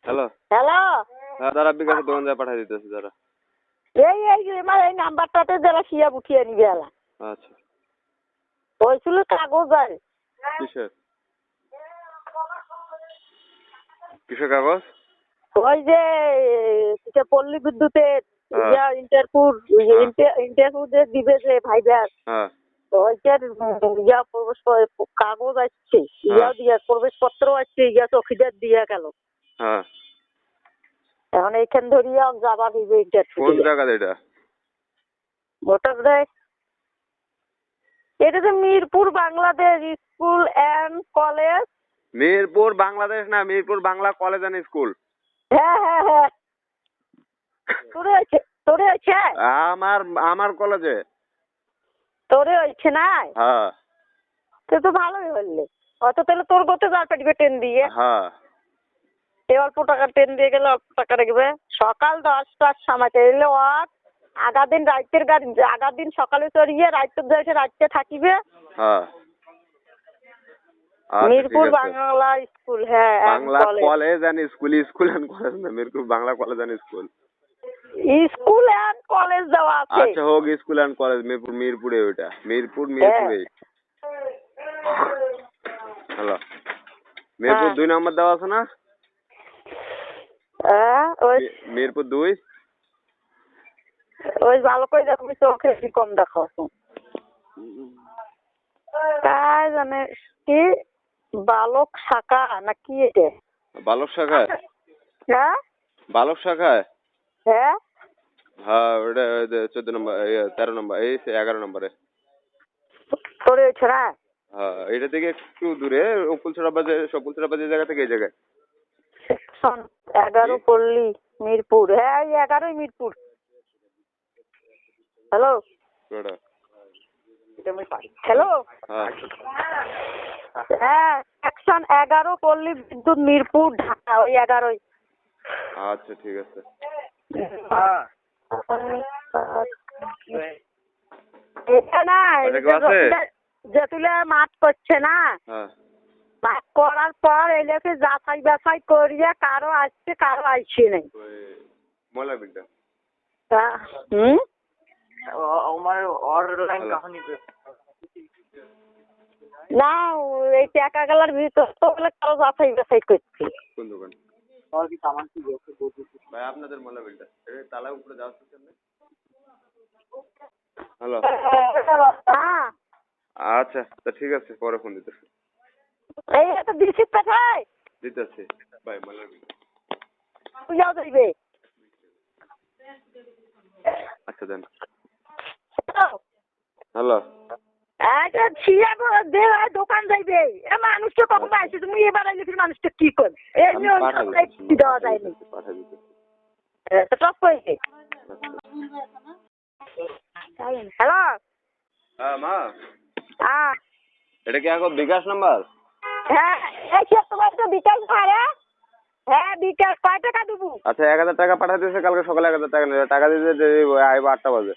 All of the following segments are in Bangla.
হ্যালো হ্যালো, হ্যাঁ দাঁড়া বিকাশে দোকান যায় পাঠিয়ে দিতেছি দাঁড়া। এই নাম্বারটাতে যারা শিয়া উঠিয়ে নিবে এলা আচ্ছা হয়েছিল কাগজ আর কিসের কিসের কাগজ? ওই যে পল্লী বিদ্যুতের হ্যাঁ। ইন্টারভিউ যে দিবে যে ভাইবার হ্যাঁ ওইটার প্রবেশ কাগজ আসছে দিয়া প্রবেশপত্র আসছে চৌকিদার দিয়া গেল। হ্যাঁ এখন এইখান ধরিয়া যাবা দিবে কোন জায়গা এটা? ওটা এটা যে Mirpur Bangladesh school and college. Mirpur Bangladesh না, Mirpur Bangla college and school. হ্যাঁ তোরে হয়েছে আমার কলেজে তোরে হয়েছে না? হ্যাঁ তুই তো ভালোই হইলে অত তাহলে তোর গতে যা পাঠবে ট্রেন দিয়ে। হ্যাঁ এই অল্প টাকা ট্রেন দিয়ে গেলে অল্প টাকা রাখবে। সকাল 10টার সময় এলে ওর আগা দিন রাইতের গাড়ি আগা দিন সকালে চড়িয়ে রাইতে থাকিবে। হ্যাঁ Mirpur Bangla school Bangla college and school, school and college না, Mirpur Bangla college and school. School and college দেওয়া আছে। আচ্ছা হোক, স্কুল এন্ড কলেজ মিরপুরে ওইটা মিরপুরে। হ্যালো মিরপুর 2 নম্বর দেওয়া আছে না? মিরপুর 2 ওই ভালো করে দেখো চোখে কম দেখো তাই জানে কি বালক শাখা নাকি এটা? বালক শাখায়? হ্যাঁ বালক শাখায় হ্যাঁ হ্যাঁ ওটা 14 নম্বর 13 নম্বর এই 11 নম্বরে তোর হয়েছে না? হ্যাঁ এটা থেকে একটু দূরে উকুলছড়া বাজে জায়গা থেকে এই জায়গায় 11 পল্লী মিরপুর। হ্যাঁ 11 মিরপুর। হ্যালো হ্যালো হ্যাঁ সেকশন 11 পল্লী বিদ্যুৎ মিরপুর ঢাকা ওই 11। আচ্ছা ঠিক আছে। এটা না যেতুলে মাঠ করছে না, মাঠ করার পর এলাকে যাচাই বাছাই করিয়া কারো আসছে কারো আসছে নাই। না এই টাকা গেলার ভিতর তো কারো যাচাই বাছাই করছে। কোন দোকান ভাই আপনাদের মোলা বিলটা তালা উপরে যাচ্ছে কেন? হ্যালো আচ্ছা তা ঠিক আছে পরে ফোন দিতেছি। এই একটা দিছি পাঠাই দিতেছি ভাই মোলা বিল তুই যাও যাইবে। আচ্ছা দেন। হ্যালো দোকান যাইবে মানুষটা কখন পাইছে তুমি এবার আইলে মানুষটা কি কর দেওয়া যায়নি হ্যালো হ্যাঁ মা হ্যাঁ এটা কি এখন বিকাশ নাম্বার? হ্যাঁ তোমার তো বিকাশ ভাড়া। হ্যাঁ বিকাশ কয় টাকা দেবো? আচ্ছা 1000 টাকা পাঠিয়ে দিয়েছে, কালকে সকালে 1000 টাকা নেবে, টাকা দিতে আইব 8টা বাজে।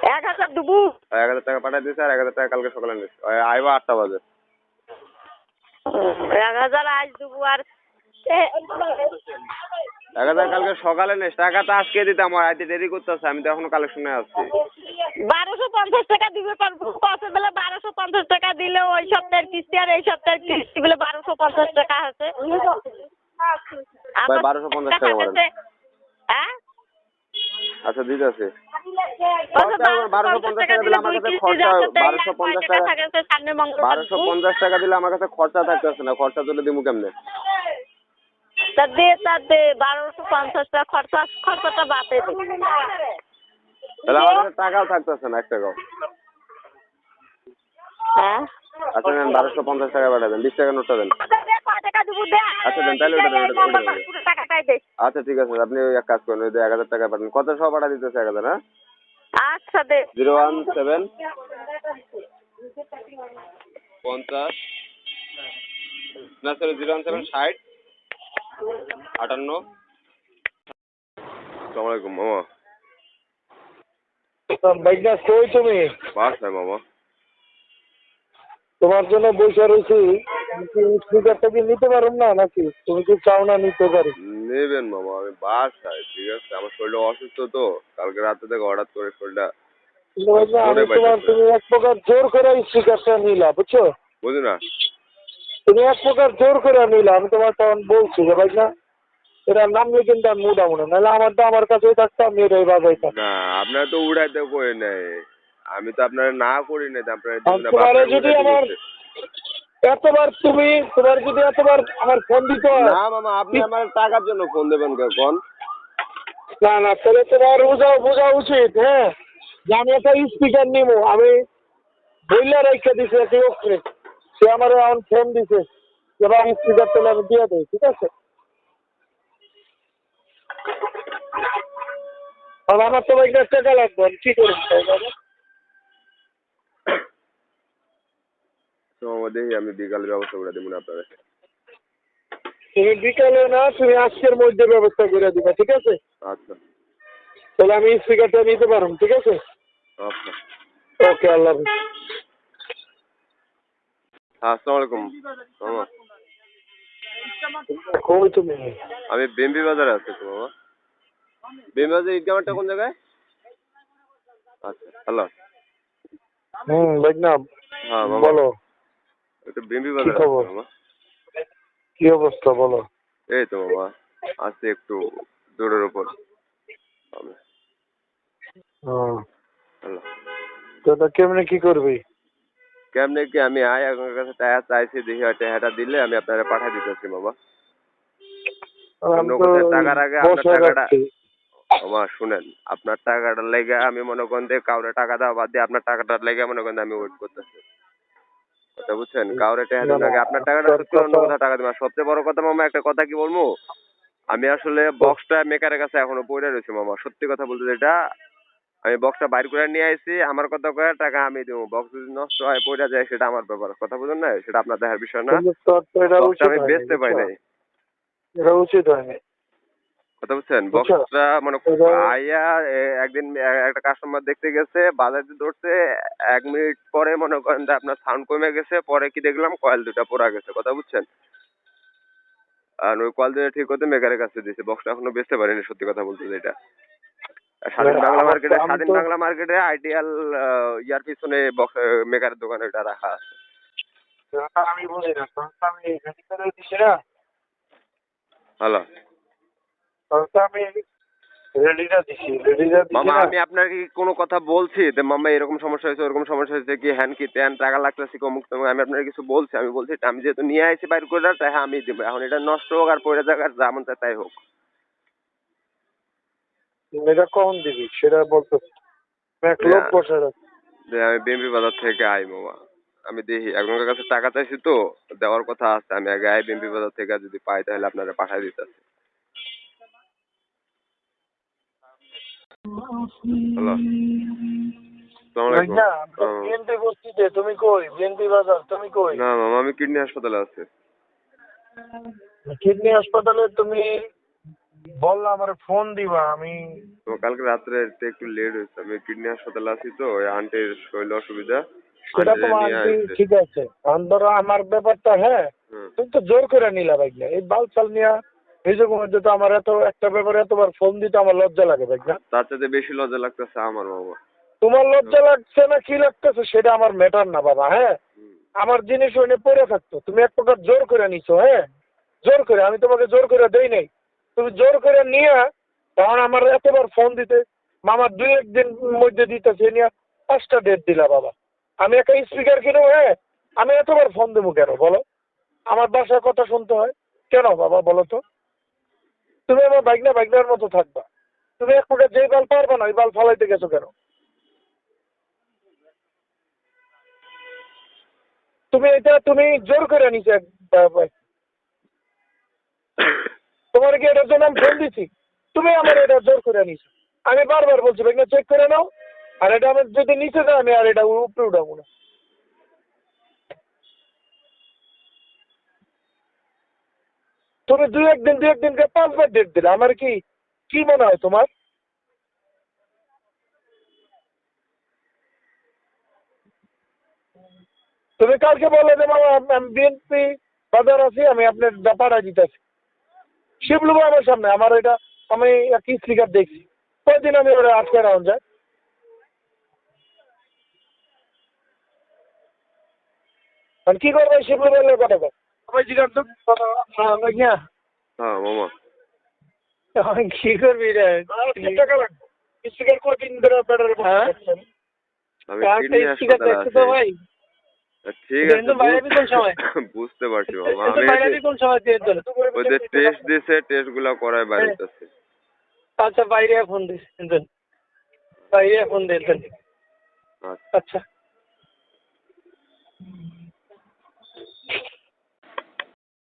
1000 দেবো? 1000 টাকা পাঠিয়ে দিয়েছে আর 1000 টাকা কালকে সকালে নেবে, আইব 8টা বাজে। 1000 আজ দেবো আর 1000 কালকে সকালে নেস, টাকা তো আজকে দিতাম, আর আইতে দেরি করতেছে, আমি তো এখনো কালেকশনে আসছি। 1250 টাকা দিবে কত বেলা 1250 টাকা দিলে ওই সপ্তাহের কিস্তি আর এই সপ্তাহের কিস্তি বলে 1250 টাকা আছে। 1250 টাকা করেন। হ্যাঁ আচ্ছা দিতেছে 1250 টাকা দিলে আমার কাছে খরচা 1250 টাকা দিলে আমার কাছে খরচা থাকতেছে না, খরচা তুলে দিমু কেমনে? তা দে 1250 টাকা খরচাটা বাতে দে। তাহলে আমার কাছে টাকাও থাকতেছে না 1 টাকাও। হ্যাঁ আচ্ছা দেন 1250 টাকা পাঠা দেন, 20 টাকা নোটটা দেন। আচ্ছা দেন তাহলে ওটা দেন। আচ্ছা ঠিক আছে, আপনি এক কাজ করুন, ওই 1000 টাকা পাঠান। কত সহ পাঠা দিতেছে 1000? হ্যাঁ আচ্ছা দে 017 50 না স্যার 017 60 58। আসসালামু আলাইকুম মামা। ভাইয়া কই তুমি? বাসায় মামা। তোমার জন্য বসে রয়েছি স্পিকারটা কি নিতে পারো না নাকি? তুমি কি চাও না নিতে পারি? নেবেন মামা, আমি বাসায়, ঠিক আছে? আমার শরীরটা অসুস্থ তো, কালকে রাতে থেকে হঠাৎ করে শরীরটা কিন্তু ভাই না, আমি জোরে তোমার পাইতেছে। তুমি এক প্রকার জোর করে স্পিকারটা নিলা, বুঝছো? বুঝি না। তুমি এক প্রকার জোর করে নিলা। আমি তোমার তখন বলছি যে ভাই না, এটা নামলে কিন্তু আমি উঠাবো না, নাহলে আমারটা আমার কাছেই থাকতো, আমি এটাই বাজাইতাম। না, আপনার তো উড়াইতে কই নাই, আমি তো আপনার না করি নাই, আপনার আর দিন না তোমারে বাপরে যদি উঠাইতে আমার বলছে। এতবার তোমার যদি এতবার আমার ফোন দিতে হয়, না মামা, আপনি আমার টাকার জন্য ফোন দেবেন কখন? না না, তাহলে তোমার বোঝা উচিত, হ্যাঁ, যে আমি একটা স্পিকার নিবো। আমি বইলা রেখে দিছি এক লোককে, সে আমার এখন ফোন দিছে, এবার স্পিকার তাহলে আমি দিয়ে দেই, ঠিক আছে? আর আমার তো ভাই টাকা লাগবে, আমি কি করবো তাই বলো? তো মামা দেখি আমি বিকালে ব্যবস্থা করে দেবো না আপনার। তুমি বিকালে না, তুমি আজকের মধ্যে ব্যবস্থা করে দিবা, ঠিক আছে? আচ্ছা তাহলে আমি স্পিকারটা নিতে পারবো, ঠিক আছে? আচ্ছা। ওকে, আল্লাহ হাফিজ। আসসালামু আলাইকুম মামা। কই তুমি? আমি বেম্বি বাজারে আছি তো মামা। বেম্বি বাজার ঈদগামারটা কোন জায়গায়? আচ্ছা, হ্যালো। ভাই না, হ্যাঁ মামা, বলো একটু বেম্বি কি বাজারে আছি খবর, মামা। কি অবস্থা বলো? এই তো মামা, আছি একটু দূরের উপর। হ্যালো। তো এটা কেমনে কি করবি? কেমনে কি, আমি আপনার কাছে টাকা চাইছি, দেখি টাকাটা দিলে আমি আপনারা পাঠিয়ে দিতেছি মামা। আমি অন্য তো কোথায় টাকার আগে আপনার বসে টাকাটা, রাখছি। মামা শুনেন, আপনার টাকাটার লেগে আমি মনে করেন যে কাউরে টাকা দেওয়া বাদ দিয়ে আপনার টাকাটার লেগে মনে করেন আমি ওয়েট করতেছি। কথা বুঝছেন? কাউরে টাকা না দিন না, আগে আপনার টাকাটা তোর সত্যি অন্য কথা, কোথাও টাকা দিবেন। আর সবচেয়ে বড় কথা মামা, একটা কথা কি বলবো, আমি আসলে বক্সটা মেকারের কাছে এখনো পড়ে রয়েছে মামা। সত্যি কথা বলতে যেটা, আমি বক্সটা বাইর করে নিয়ে আইছি, আমার কথা কয়ে টাকা আমি দেবো। বক্স যদি নষ্ট হয় পড়ে যায় সেটা আমার ব্যাপার, কথা বুঝুন না, সেটা আপনার দেখার বিষয় না। কিন্তু তোর তো এটা বক্সটা উচিত আমি হয়নি, বেচতে পাই বুঝছো? নাই, এটা উচিত হয়নি, কথা বুঝছেন? বুঝছো? বক্সটা মানে এটা আইয়া একদিন একটা কাস্টমার দেখতে গেছে, বাজারে ধরছে, 1 মিনিট পরে মনে করেন যে আপনার সাউন্ড কমে গেছে, পরে কি দেখলাম কয়েল দুটা পোড়া গেছে, কথা বুঝছেন? আর ওই কয়েল দুটা ঠিক করতে মেকারের কাছে দিয়েছে, বক্সটা এখনো বেচতে পারিনি সত্যি কথা বলতে যেটা। আমি স্বাধীন তো বাংলা মার্কেটে আইডিয়াল ইয়ার পিছনে বক্স মেকারের দোকানে এটা রাখা আছে। আমি বুঝি না, তখন তো আমি রেডি করে দিছি না, হ্যালো তখন তো আমি রেডিটা দিছি মামা, না। আমি আপনাকে কি কোনো কথা বলছি যে মামা এরকম সমস্যা হয়েছে, ওরকম সমস্যা হয়েছে, কি হ্যান কি ত্যান, টাকা লাগতেছে কি অমুক তমুক, আমি আপনাকে কিছু বলছি? আমি বলছি আমি যেহেতু নিয়ে আইছি বাইর করে, তাই হ্যাঁ আমি দিব। এখন এটা নষ্ট হোক আর পড়ে যাক আর যেমন চায় তাই হোক। এটা কখন দিবি সেটা বলতে, এক লোক বসে রাখছি। যে আমি বিএমপি বাজার থেকে আই মামা, আমি দেখি একজনের কাছে টাকা চাইছি তো, দেওয়ার কথা আছে, আমি আগে আই বিএমপি বাজার থেকে, যদি পাই তাহলে আপনারা পাঠাই দিতেছি। হ্যালো, আসসালামু আলাইকুম। বিএনপি বস্তিতে, তুমি কই? বিএনপি বাজার তুমি কই? না মামা, আমি কিডনি হাসপাতালে আছি। কিডনি হাসপাতালে তুমি বললা আমার ফোন দিবা, আমি তো কালকে রাত্রে একটু লেট হয়েছে, আমি কিডনি হাসপাতালে আছি তো, ওই আন্টির শরীর অসুবিধা, সেটা আন্টিরে তোমার নিয়ে আন্টি আসছে। ঠিক আছে, ধরো আমার ব্যাপারটা, হ্যাঁ, হুম। তুমি তো জোর করে নিলা ভাইগনা, এই বালছাল নিয়া নিজের মধ্যে তো আমার এত একটা ব্যাপারে এতবার ফোন দিতে আমার লজ্জা লাগে ভাইগনা। তার সাথে বেশি লজ্জা লাগতেছে আমার মামা। তোমার লজ্জা লাগছে না কি লাগতেছে সেটা আমার ম্যাটার না বাবা, হ্যাঁ। আমার জিনিস ওইনে পড়ে থাকতো, তুমি এক প্রকার জোর করে নিছো, হ্যাঁ, জোর করে। আমি তোমাকে জোর করে দেই নাই, তুমি জোর করে নিয়ে তখন আমার এতবার ফোন দিতে, মামা 2-1 দিন মধ্যে দিতেছে নিয়ে 5টা ডেট দিলা বাবা। আমি একটা স্পিকার কিনবো, হ্যাঁ, আমি এতবার ফোন দেবো কেন বলো? আমার বাসার কথা শুনতে হয় কেন বাবা বলো তো? তুমি আমার বাইকনার মতো থাকবা, তুমি এক প্রকার যেই বাল পারবা না ওই বাল ফালাইতে গেছো কেন? তুমি জোর করে নিছো তোমার কি এটার জন্য আমি ফোন দিছি? তুমি আমার এটা জোর করে নিছো। আমি বারবার বলছি ভাই চেক করে নাও, আর এটা আমার যদি নিচে যায় আমি আর এটা উপরে উঠাবো না। তুমি 2-1 দিনকে 5বার ডেট দিলে, আমার কি কি মনে হয় তোমার? তুমি কালকে বললে যে মামা আমি বিএনপি বাজার আছি, আমি আপনার পাঠাই দিতেছি। শিবলু ভাই আমার সামনে, আমার এটা আমি কি স্লিকার দেখছি, কয়দিন আমি ওরা আটকে রাখুন যায়। আর কি করবো শিবলু ভাইয়ের কথা বল, সবাই জিজ্ঞাসা তো কথা ইয়া হ্যাঁ মামা কি করবি রে, টাকা লাগবে স্টিকার কয়দিন ধরে ব্যাটারি আমি কিডনি হাসপাতালে আছি। ভাই ঠিক আছে বুঝতে পারছি মামা, আমি ওদের টেস্ট দিছে, টেস্ট গুলা করায় বাইরে আছে। আচ্ছা বাইরে ফোন দিস, বাইরে ফোন দিস। আচ্ছা আচ্ছা